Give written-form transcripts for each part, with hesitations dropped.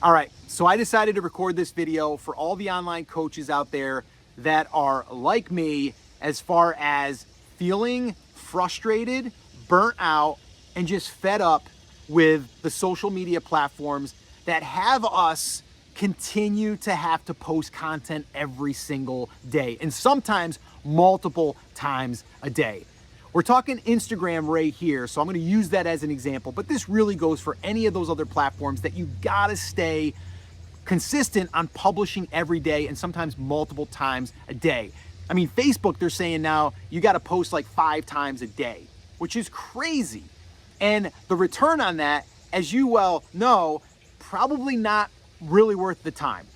All right, so I decided to record this video for all the online coaches out there that are like me as far as feeling frustrated, burnt out, and just fed up with the social media platforms that have us continue to have to post content every single day, and sometimes multiple times a day. We're talking Instagram right here, so I'm gonna use that as an example, but this really goes for any of those other platforms that you gotta stay consistent on publishing every day and sometimes multiple times a day. I mean, Facebook, they're saying now you gotta post like 5 times a day, which is crazy. And the return on that, as you well know, probably not really worth the time.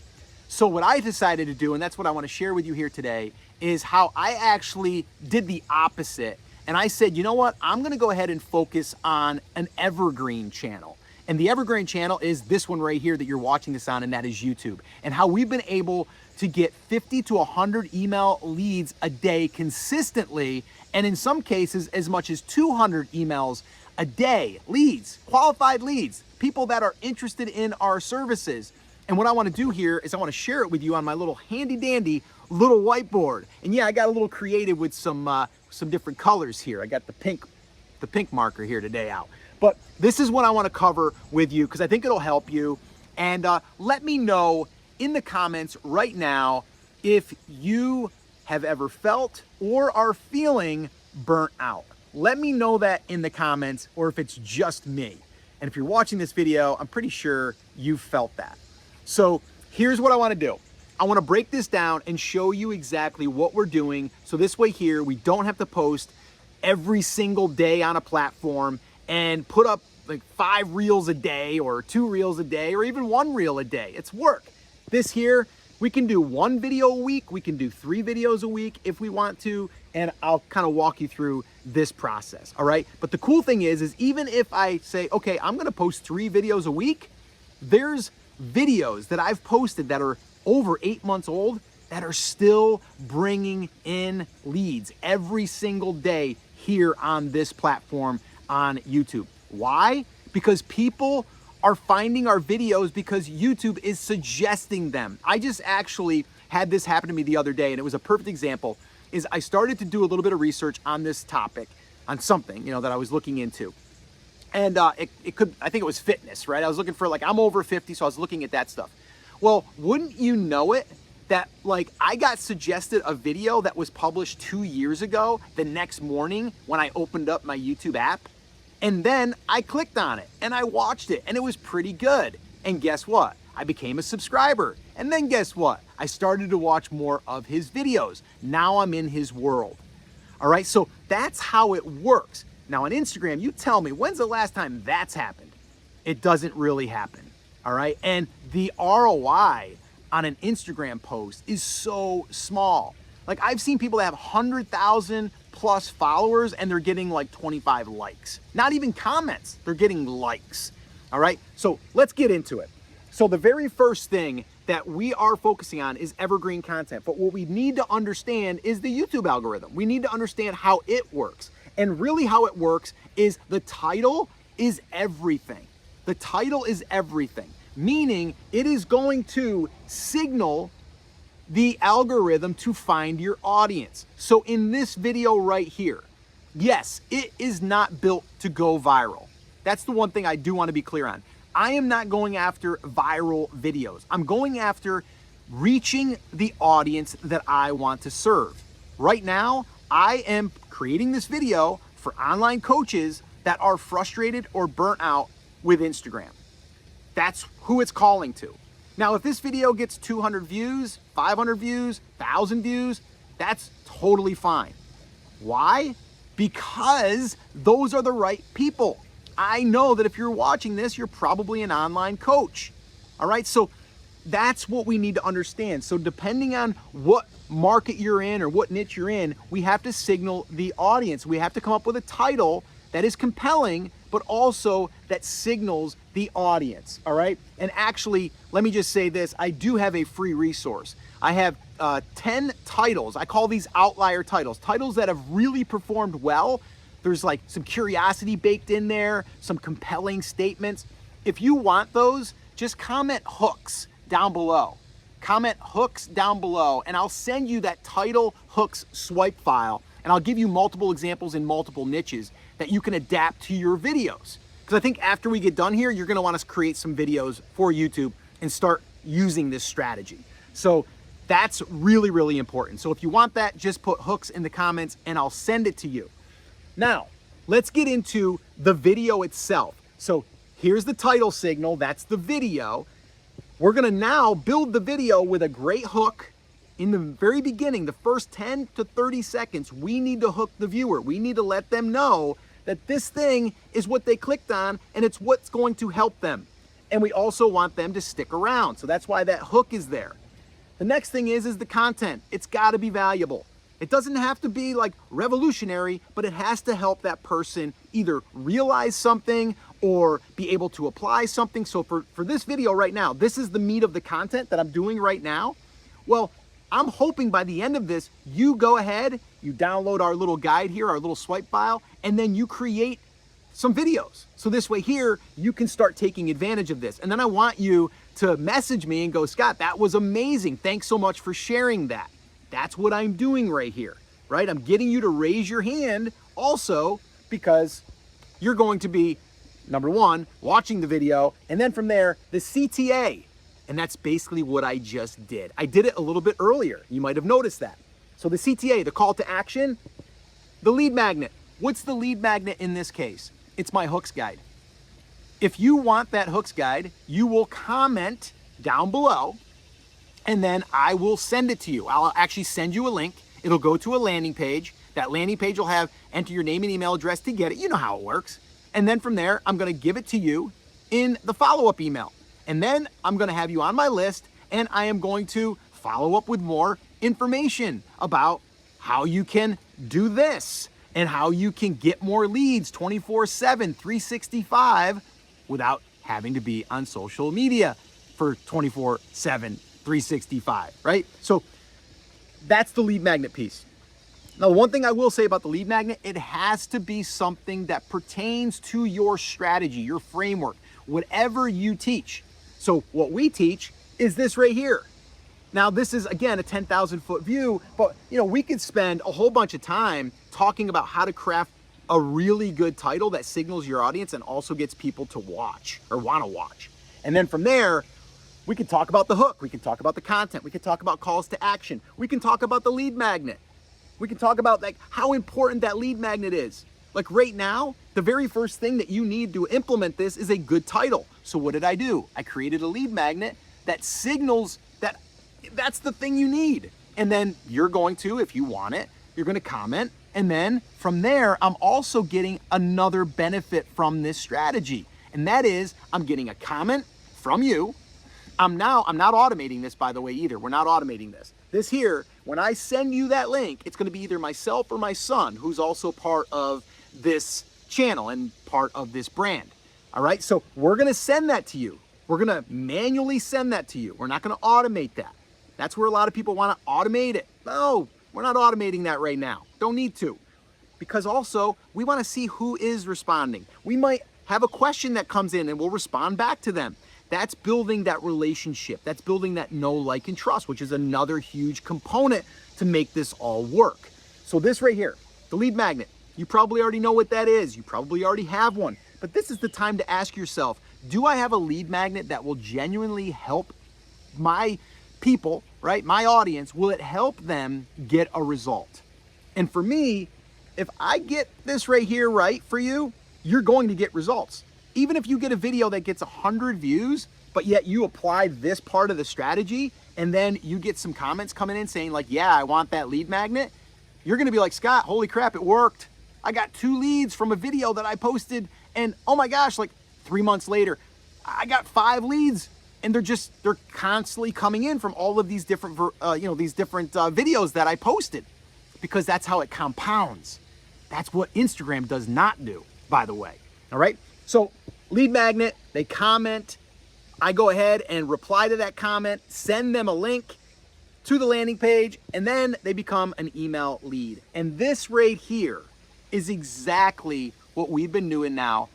So what I decided to do, and that's what I wanna share with you here today, is how I actually did the opposite. And I said, you know what? I'm gonna go ahead and focus on an evergreen channel. And the evergreen channel is this one right here that you're watching this on, and that is YouTube. And how we've been able to get 50 to 100 email leads a day consistently, and in some cases as much as 200 emails a day. Leads, qualified leads, people that are interested in our services. And what I wanna do here is I wanna share it with you on my little handy dandy little whiteboard. And yeah, I got a little creative with some different colors here. I got the pink marker here today out. But this is what I wanna cover with you because I think it'll help you. And let me know in the comments right now if you have ever felt or are feeling burnt out. Let me know that in the comments, or if it's just me. And if you're watching this video, I'm pretty sure you've felt that. So here's what I wanna do. I wanna break this down and show you exactly what we're doing. So this way here, we don't have to post every single day on a platform and put up like 5 reels a day or 2 reels a day or even 1 reel a day. It's work. This here, we can do 1 video a week. We can do 3 videos a week if we want to. And I'll kind of walk you through this process, all right? But the cool thing is even if I say, okay, I'm gonna post 3 videos a week, there's videos that I've posted that are over 8 months old that are still bringing in leads every single day here on this platform on YouTube. Why? Because people are finding our videos because YouTube is suggesting them. I just actually had this happen to me the other day, and it was a perfect example. Is I started to do a little bit of research on this topic, on something, you know, that I was looking into. And I think it was fitness, right? I was looking for, like, I'm over 50, so I was looking at that stuff. Well, wouldn't you know it that, like, I got suggested a video that was published 2 years ago the next morning when I opened up my YouTube app. And then I clicked on it and I watched it and it was pretty good. And guess what? I became a subscriber. And then guess what? I started to watch more of his videos. Now I'm in his world. All right, so that's how it works. Now on Instagram, you tell me, when's the last time that's happened? It doesn't really happen, all right? And the ROI on an Instagram post is so small. Like, I've seen people that have 100,000 plus followers and they're getting like 25 likes. Not even comments, they're getting likes, all right? So let's get into it. So the very first thing that we are focusing on is evergreen content. But what we need to understand is the YouTube algorithm. We need to understand how it works. And really how it works is the title is everything. The title is everything, meaning it is going to signal the algorithm to find your audience. So in this video right here, yes, it is not built to go viral. That's the one thing I do want to be clear on. I am not going after viral videos. I'm going after reaching the audience that I want to serve. Right now, I am creating this video for online coaches that are frustrated or burnt out with Instagram. That's who it's calling to. Now, if this video gets 200 views, 500 views, 1,000 views, that's totally fine. Why? Because those are the right people. I know that if you're watching this, you're probably an online coach. All right, so that's what we need to understand. So depending on what market you're in or what niche you're in, we have to signal the audience. We have to come up with a title that is compelling, but also that signals the audience, all right? And actually, let me just say this, I do have a free resource. I have 10 titles. I call these outlier titles, titles that have really performed well. There's like some curiosity baked in there, some compelling statements. If you want those, just comment hooks down below. Comment hooks down below, and I'll send you that title hooks swipe file, and I'll give you multiple examples in multiple niches that you can adapt to your videos. Because I think after we get done here, you're gonna want us to create some videos for YouTube and start using this strategy. So that's really, really important. So if you want that, just put hooks in the comments and I'll send it to you. Now, let's get into the video itself. So here's the title signal, that's the video. We're gonna now build the video with a great hook. In the very beginning, the first 10 to 30 seconds, we need to hook the viewer. We need to let them know that this thing is what they clicked on and it's what's going to help them. And we also want them to stick around. So that's why that hook is there. The next thing is the content. It's gotta be valuable. It doesn't have to be like revolutionary, but it has to help that person either realize something or be able to apply something. So for this video right now, this is the meat of the content that I'm doing right now. Well, I'm hoping by the end of this, you go ahead, you download our little guide here, our little swipe file, and then you create some videos. So this way here, you can start taking advantage of this. And then I want you to message me and go, Scott, that was amazing. Thanks so much for sharing that. That's what I'm doing right here, right? I'm getting you to raise your hand also because you're going to be, number one, watching the video, and then from there, the CTA. And that's basically what I just did. I did it a little bit earlier. You might have noticed that. So the CTA, the call to action, the lead magnet. What's the lead magnet in this case? It's my hooks guide. If you want that hooks guide, you will comment down below and then I will send it to you. I'll actually send you a link. It'll go to a landing page. That landing page will have enter your name and email address to get it. You know how it works. And then from there, I'm gonna give it to you in the follow-up email. And then I'm gonna have you on my list and I am going to follow up with more information about how you can do this and how you can get more leads 24/7, 365 without having to be on social media for 24/7, 365, right? So that's the lead magnet piece. Now, one thing I will say about the lead magnet, it has to be something that pertains to your strategy, your framework, whatever you teach. So what we teach is this right here. Now, this is, again, a 10,000 foot view, but we could spend a whole bunch of time talking about how to craft a really good title that signals your audience and also gets people to watch or want to watch. And then from there, we can talk about the hook. We can talk about the content. We can talk about calls to action. We can talk about the lead magnet. We can talk about like how important that lead magnet is. Like right now, the very first thing that you need to implement this is a good title. So what did I do? I created a lead magnet that signals that that's the thing you need. And then you're going to, if you want it, you're going to comment. And then from there, I'm also getting another benefit from this strategy. And that is I'm getting a comment from you. I'm not automating this, by the way, either. We're not automating this. This here, when I send you that link, it's going to be either myself or my son, who's also part of this channel and part of this brand. All right. So we're going to send that to you. We're going to manually send that to you. We're not going to automate that. That's where a lot of people want to automate it. No, we're not automating that right now. Don't need to. Because also we want to see who is responding. We might have a question that comes in and we'll respond back to them. That's building that relationship. That's building that know, like, and trust, which is another huge component to make this all work. So this right here, the lead magnet, you probably already know what that is. You probably already have one. But this is the time to ask yourself, do I have a lead magnet that will genuinely help my people, right? My audience, will it help them get a result? And for me, if I get this right here right for you, you're going to get results. Even if you get a video that gets 100 views, but yet you apply this part of the strategy and then you get some comments coming in saying like, yeah, I want that lead magnet. You're going to be like, Scott, holy crap, it worked. I got 2 leads from a video that I posted and oh my gosh, like 3 months later, I got 5 leads and they're constantly coming in from all of these different, videos that I posted because that's how it compounds. That's what Instagram does not do, by the way. All right. So lead magnet, they comment, I go ahead and reply to that comment, send them a link to the landing page, and then they become an email lead. And this right here is exactly what we've been doing now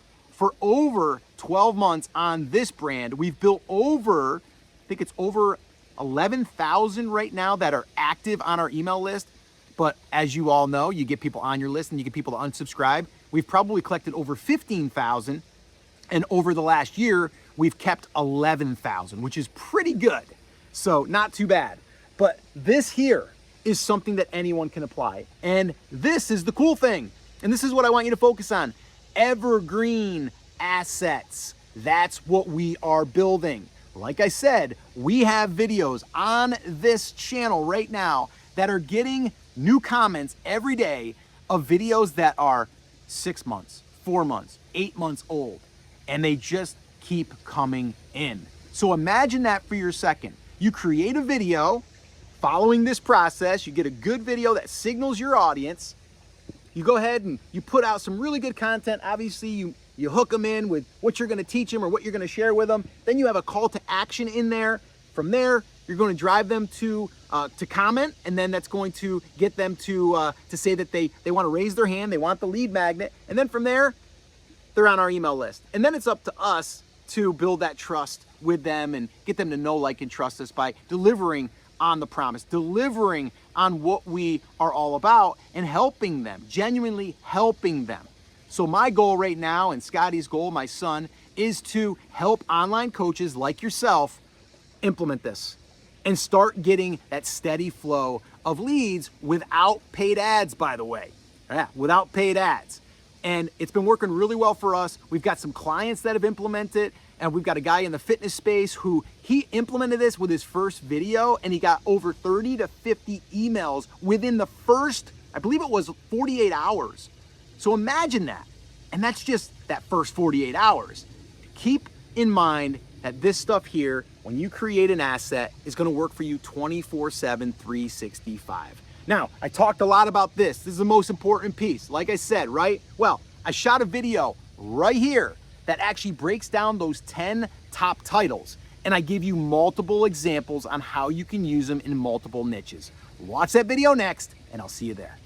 for over 12 months on this brand. We've built over, I think it's over 11,000 right now that are active on our email list. But as you all know, you get people on your list and you get people to unsubscribe. We've probably collected over 15,000. And over the last year, we've kept 11,000, which is pretty good. So not too bad. But this here is something that anyone can apply. And this is the cool thing. And this is what I want you to focus on. Evergreen assets. That's what we are building. Like I said, we have videos on this channel right now that are getting new comments every day of videos that are 6 months, 4 months, 8 months old, and they just keep coming in. So imagine that for your second. You create a video following this process, you get a good video that signals your audience, you go ahead and you put out some really good content. Obviously, you hook them in with what you're gonna teach them or what you're gonna share with them. Then you have a call to action in there. From there, you're going to drive them to comment, and then that's going to get them to say that they want to raise their hand, they want the lead magnet, and then from there, they're on our email list. And then it's up to us to build that trust with them and get them to know, like, and trust us by delivering on the promise, delivering on what we are all about, and helping them, genuinely helping them. So my goal right now, and Scotty's goal, my son, is to help online coaches like yourself implement this and start getting that steady flow of leads without paid ads, by the way. Yeah, without paid ads. And it's been working really well for us. We've got some clients that have implemented it, and we've got a guy in the fitness space who he implemented this with his first video, and he got over 30 to 50 emails within the first, I believe it was 48 hours. So imagine that. And that's just that first 48 hours. Keep in mind that this stuff here, when you create an asset, is gonna work for you 24/7, 365. Now, I talked a lot about this. This is the most important piece. Like I said, right? Well, I shot a video right here that actually breaks down those 10 top titles. And I give you multiple examples on how you can use them in multiple niches. Watch that video next, and I'll see you there.